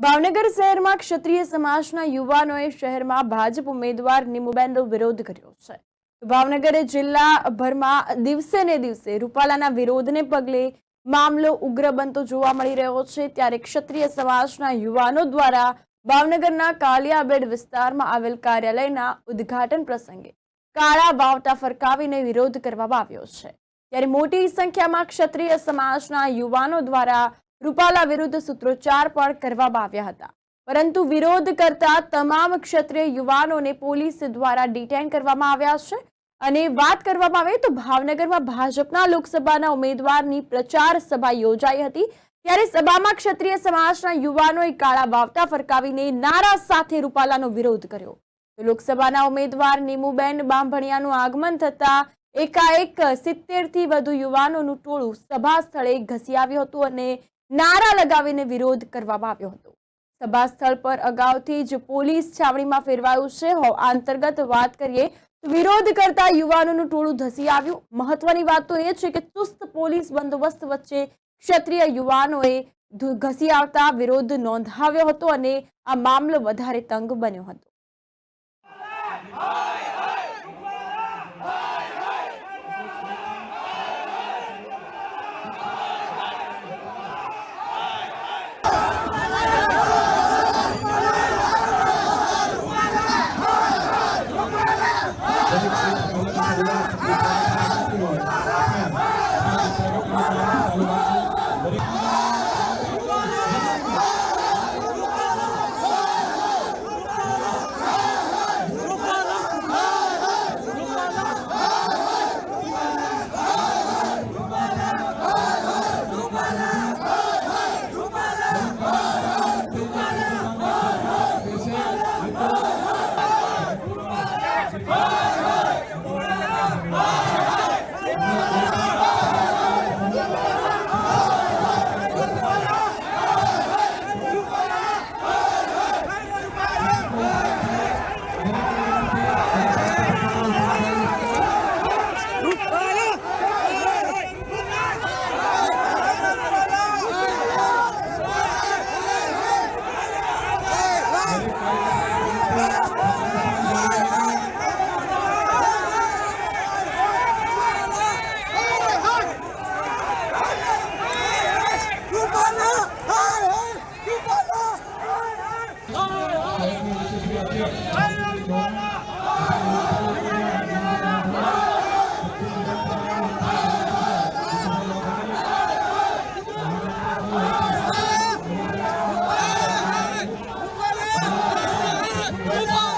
ભાવનગર શહેરમાં ક્ષત્રિય સમાજના યુવાનોએ શહેરમાં ભાજપ ઉમેદવાર નીમુબેનનો વિરોધ કર્યો છે। ભાવનગર જિલ્લાભરમાં દિવસે ને દિવસે રૂપાલાના વિરોધને પગલે મામલો ઉગ્ર બનતો જોવા મળી રહ્યો છે। ત્યારે ક્ષત્રિય સમાજના યુવાનો દ્વારા ભાવનગરના કાલિયાબેડ વિસ્તારમાં આવેલ કાર્યાલયના ઉદ્ઘાટન પ્રસંગે કાળા વાવટા ફરકાવીને વિરોધ કરવામાં આવ્યો છે। ત્યારે મોટી સંખ્યામાં ક્ષત્રિય સમાજના યુવાનો દ્વારા રૂપાલા વિરુદ્ધ સૂત્રોચ્ચાર પણ કરવામાં આવ્યા હતા, પરંતુ વિરોધ કરતા તમામ ક્ષત્રિય યુવાનોને પોલીસ દ્વારા ડિટેન કરવામાં આવ્યા છે। અને વાત કરવામાં આવે તો ભાવનગરમાં ભાજપના લોકસભાના ઉમેદવારની પ્રચાર સભા યોજાઈ હતી। ત્યારે સભામાં ક્ષત્રિય સમાજના યુવાનોએ કાળા વાવટા ફરકાવીને નારા સાથે રૂપાલાનો વિરોધ કર્યો। તો લોકસભાના ઉમેદવાર નીમુબેન બાંભણિયાનું આગમન થતા એકાએક 70 થી વધુ યુવાનોનું ટોળું સભા સ્થળે ઘસી આવ્યું હતું અને નારા લગાવીને વિરોધ કરવામાં આવ્યો હતો। સભા સ્થળ પર અગાઉથી જ પોલીસ છાવણીમાં ફેરવાયું છે। આ અંતર્ગત વાત કરીએ તો વિરોધ કરતા યુવાનોનું ટોળું ધસી આવ્યું। મહત્વની વાત તો એ છે કે ચુસ્ત પોલીસ બંદોબસ્ત વચ્ચે ક્ષત્રિય યુવાનોએ ઘસી આવતા વિરોધ નોંધાવ્યો હતો અને આ મામલો વધારે તંગ બન્યો હતો। Rupaala